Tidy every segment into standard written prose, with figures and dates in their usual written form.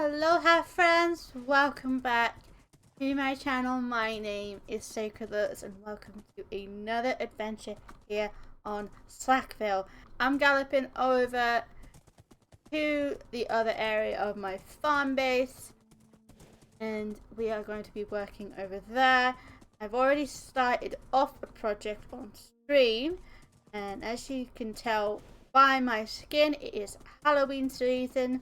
Aloha friends, welcome back to my channel. My name is Sacred Lurks and welcome to another adventure here on Slackville. I'm galloping over to the other area of my farm base and we are going to be working over there. I've already started off a project on stream, and as you can tell by my skin, it is Halloween season.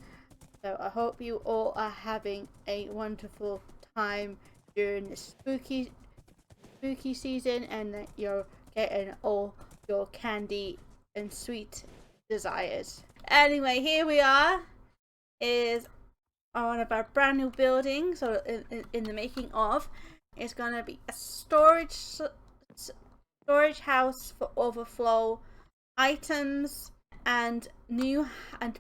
So I hope you all are having a wonderful time during the spooky season and that you're getting all your candy and sweet desires. Anyway, here we are, is on one of our brand new buildings, or in the making of. It's going to be a storage house for overflow items and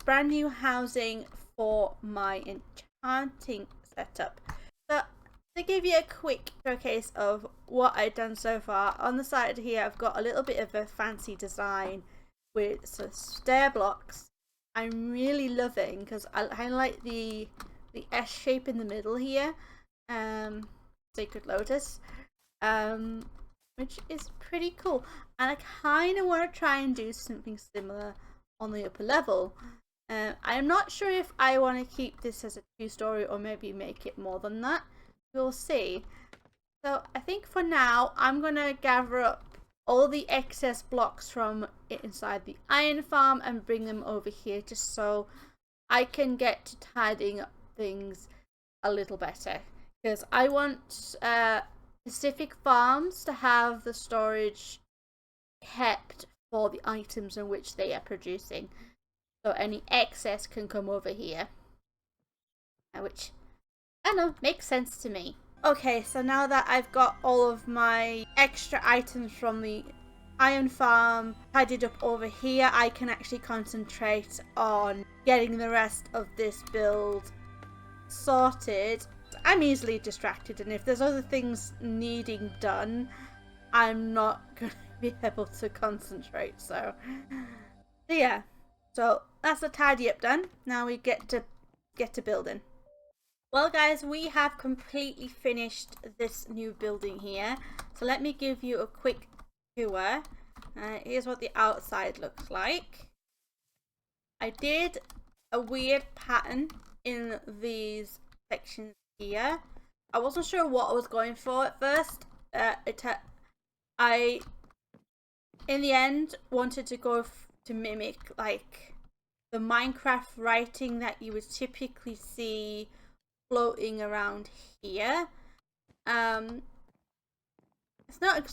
brand new housing for my enchanting setup. So to give you a quick showcase of what I've done so far, on the side here I've got a little bit of a fancy design with some stair blocks. I'm really loving because I like the S shape in the middle here, Sacred Lotus, which is pretty cool, and I kind of want to try and do something similar on the upper level. I'm not sure if I want to keep this as a 2-story or maybe make it more than that. We'll see. So I think for now I'm going to gather up all the excess blocks from inside the iron farm and bring them over here just so I can get to tidying up things a little better. Because I want specific farms to have the storage kept for the items in which they are producing. So any excess can come over here. Which, I don't know, makes sense to me. Okay, so now that I've got all of my extra items from the iron farm tidied up over here, I can actually concentrate on getting the rest of this build sorted. I'm easily distracted, and if there's other things needing done, I'm not going to be able to concentrate. So yeah. So that's the tidy up done. Now we get to building. Well guys, we have completely finished this new building here. So let me give you a quick tour. Here's what the outside looks like. I did a weird pattern in these sections here. I wasn't sure what I was going for at first. I in the end wanted to go to mimic like the Minecraft writing that you would typically see floating around here. It's not an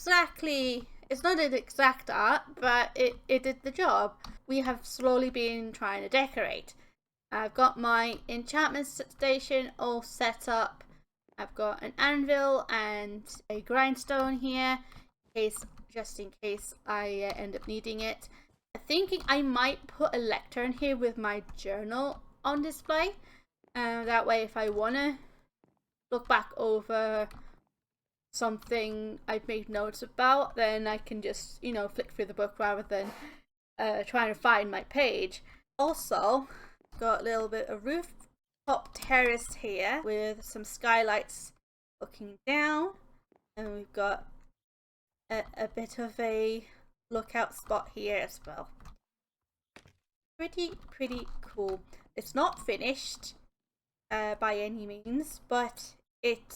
exact art, but it did the job. We have slowly been trying to decorate. I've got my enchantment station all set up. I've got an anvil and a grindstone here, just in case I end up needing it. I'm thinking I might put a lectern here with my journal on display. That way, if I want to look back over something I've made notes about, then I can just, you know, flick through the book rather than trying to find my page. Also, got a little bit of rooftop terrace here with some skylights looking down, and we've got a bit of a lookout spot here as well. Pretty cool. It's not finished by any means, but it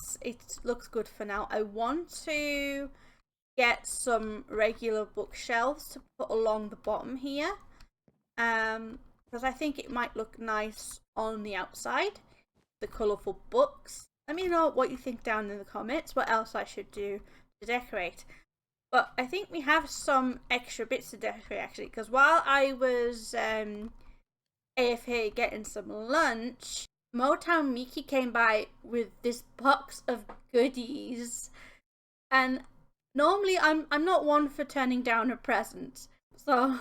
looks good for now. I want to get some regular bookshelves to put along the bottom here, because I think it might look nice on the outside, the colourful books. Let me know what you think down in the comments, what else I should do to decorate. But I think we have some extra bits to decorate actually, because while I was AFK getting some lunch, Motown Miki came by with this box of goodies, and normally I'm not one for turning down a present, so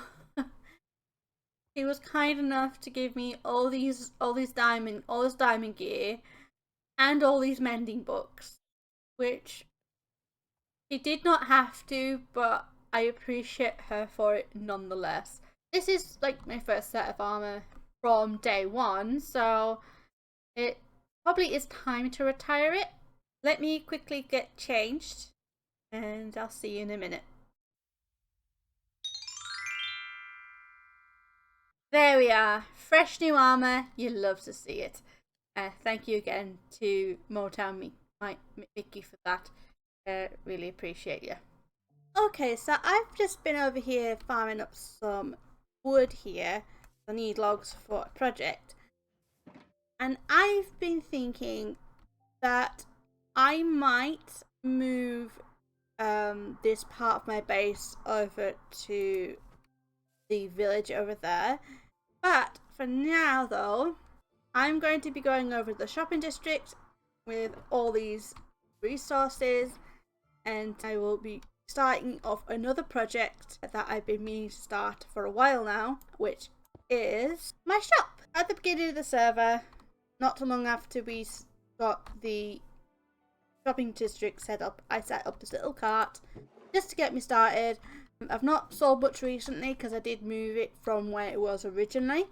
he was kind enough to give me all this diamond gear and all these mending books, which she did not have to, but I appreciate her for it nonetheless. This is like my first set of armor from day one, so Probably is time to retire it. Let me quickly get changed and I'll see you in a minute. There we are. Fresh new armour. You love to see it. Thank you again to Motown Mickey for that. Really appreciate you. Okay, so I've just been over here farming up some wood here. I need logs for a project. And I've been thinking that I might move this part of my base over to the village over there. But for now, though, I'm going to be going over to the shopping district with all these resources, and I will be starting off another project that I've been meaning to start for a while now, which is my shop. At the beginning of the server, not too long after we got the shopping district set up, I set up this little cart just to get me started. I've not sold much recently because I did move it from where it was originally.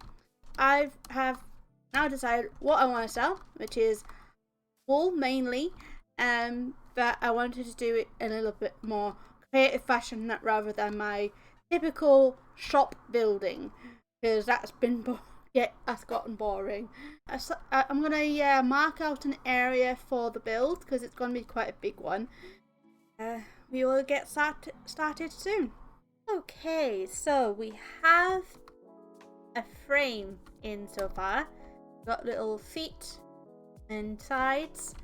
I have now decided what I want to sell, which is wool mainly, but I wanted to do it in a little bit more creative fashion rather than my typical shop building, because that's gotten boring. I'm gonna mark out an area for the build because it's gonna be quite a big one. We will get started soon. Okay, so we have a frame in so far. Got little feet and sides.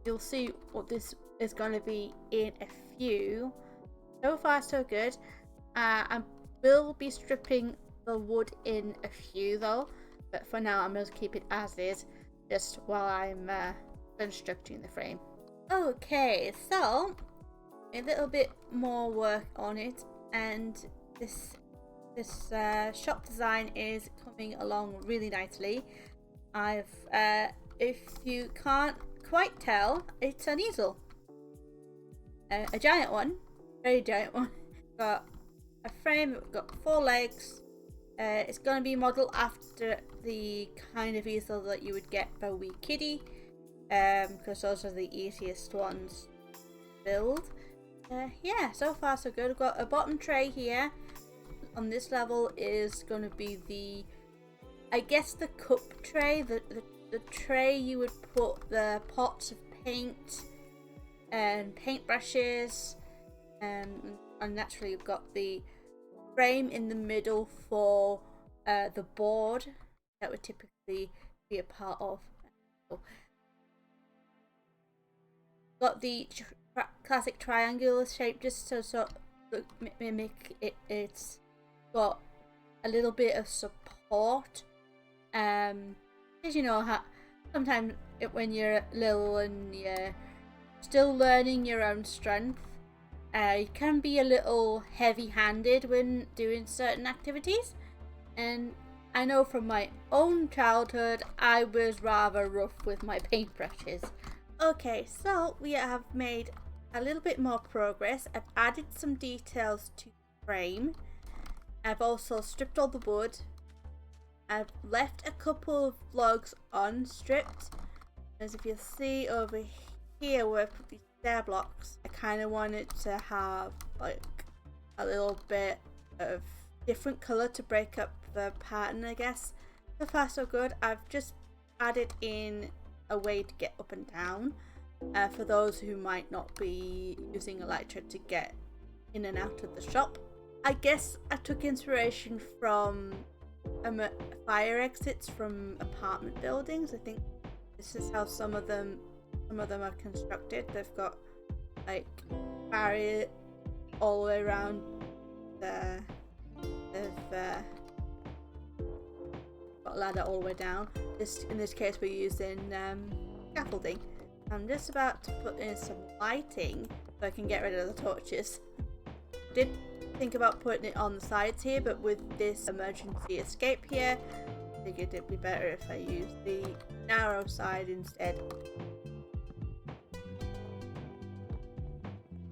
You'll see what this is going to be in a few. So far so good. I will be stripping the wood in a few though, but for now I'm going to keep it as is, just while I'm constructing the frame. Okay, so a little bit more work on it, and this shop design is coming along really nicely. If you can't quite tell, it's an easel, a giant one, very giant one. Got a frame, got 4 legs. It's going to be modelled after the kind of easel that you would get for Wee Kitty, because those are the easiest ones to build. Yeah, so far so good. I've got a bottom tray here. On this level is going to be I guess the cup tray, the tray you would put the pots of paint and paintbrushes, and naturally you've got the frame in the middle for the board that would typically be a part of. Got the classic triangular shape just to mimic it. It's got a little bit of support, because you know how sometimes when you're little and you're still learning your own strength, you can be a little heavy-handed when doing certain activities, and I know from my own childhood I was rather rough with my paintbrushes. Okay, so we have made a little bit more progress. I've added some details to the frame. I've also stripped all the wood. I've left a couple of logs unstripped, as if you'll see over here where I put these stair blocks, I kind of wanted to have like a little bit of different colour to break up the pattern, I guess. So far so good. I've just added in a way to get up and down for those who might not be using Elytra to get in and out of the shop. I guess I took inspiration from fire exits from apartment buildings. I think this is how some of them are constructed. They've got like barrier all the way around. They've got a ladder all the way down. In this case we're using scaffolding. I'm just about to put in some lighting so I can get rid of the torches. Did think about putting it on the sides here, but with this emergency escape here, I figured it'd be better if I used the narrow side instead.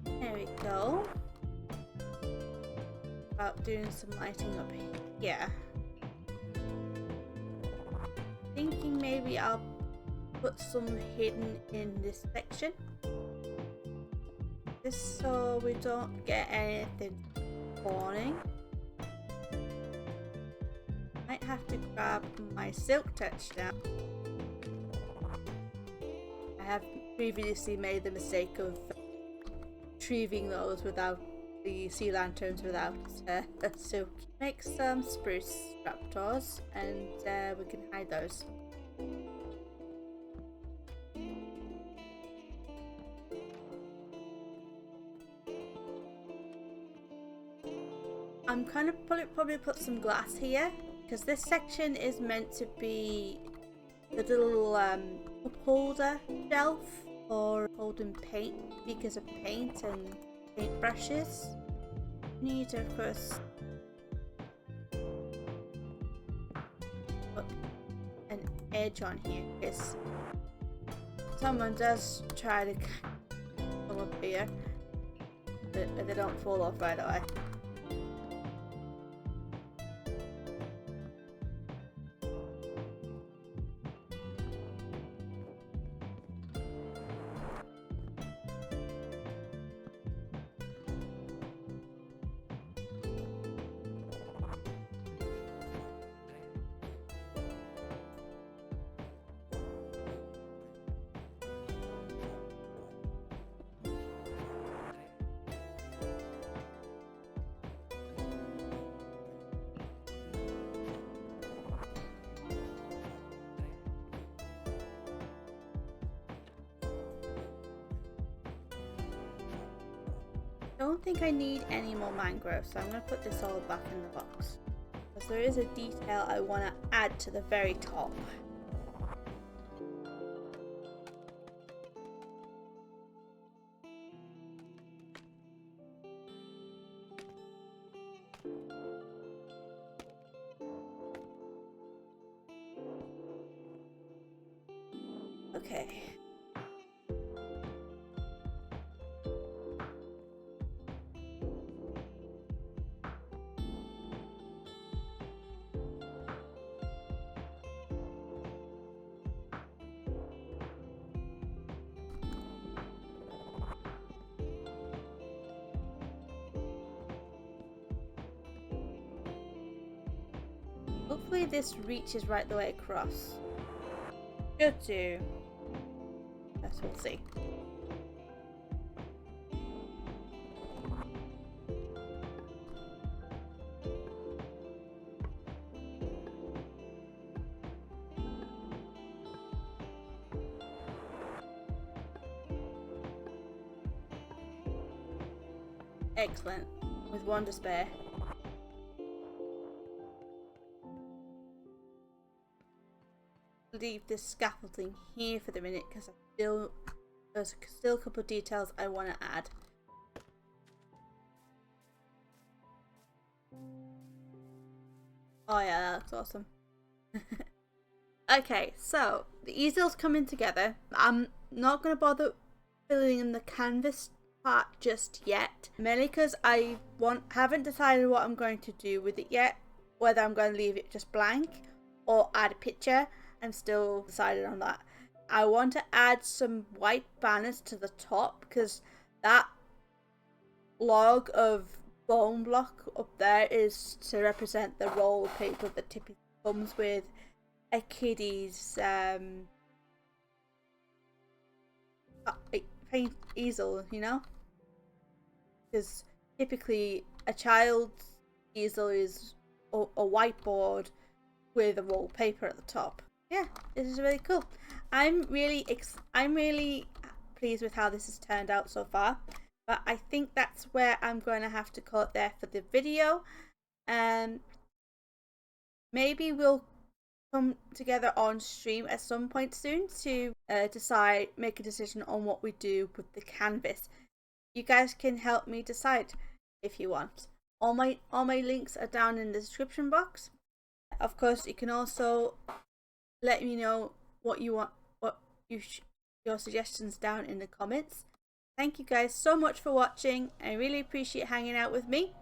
There we go. About doing some lighting up here. Thinking maybe I'll put some hidden in this section, just so we don't get anything spawning. Might have to grab my silk touch now. I have previously made the mistake of retrieving those without the sea lanterns without silk. Make some spruce trapdoors and we can hide those. I'm kind of probably put some glass here because this section is meant to be the little cup holder shelf for holding paint, because of paint and paint brushes. Need to first put an edge on here because someone does try to come up here, but they don't fall off right away. Don't think I need any more mangroves, so I'm going to put this all back in the box because there is a detail I want to add to the very top. Okay. Hopefully this reaches right the way across. Should do. Yes, we'll see. Excellent. With one to spare. Leave this scaffolding here for the minute because there's still a couple of details I want to add. Oh yeah, that looks awesome. Okay, so the easel's coming together. I'm not going to bother filling in the canvas part just yet, mainly because I haven't decided what I'm going to do with it yet, whether I'm going to leave it just blank or add a picture. I'm still decided on that. I want to add some white banners to the top because that log of bone block up there is to represent the roll of paper that typically comes with a kiddie's paint easel, you know, because typically a child's easel is a whiteboard with a roll of paper at the top. Yeah, this is really cool. I'm really pleased with how this has turned out so far, but I think that's where I'm going to have to call it there for the video. Maybe we'll come together on stream at some point soon to make a decision on what we do with the canvas. You guys can help me decide if you want. All my links are down in the description box. Of course, you can also let me know what you want, your suggestions down in the comments. Thank you guys so much for watching. I really appreciate hanging out with me.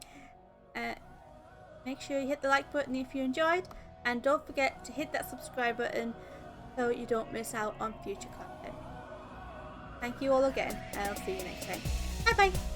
Make sure you hit the like button if you enjoyed, and don't forget to hit that subscribe button so you don't miss out on future content. Thank you all again, and I'll see you next time. Bye bye!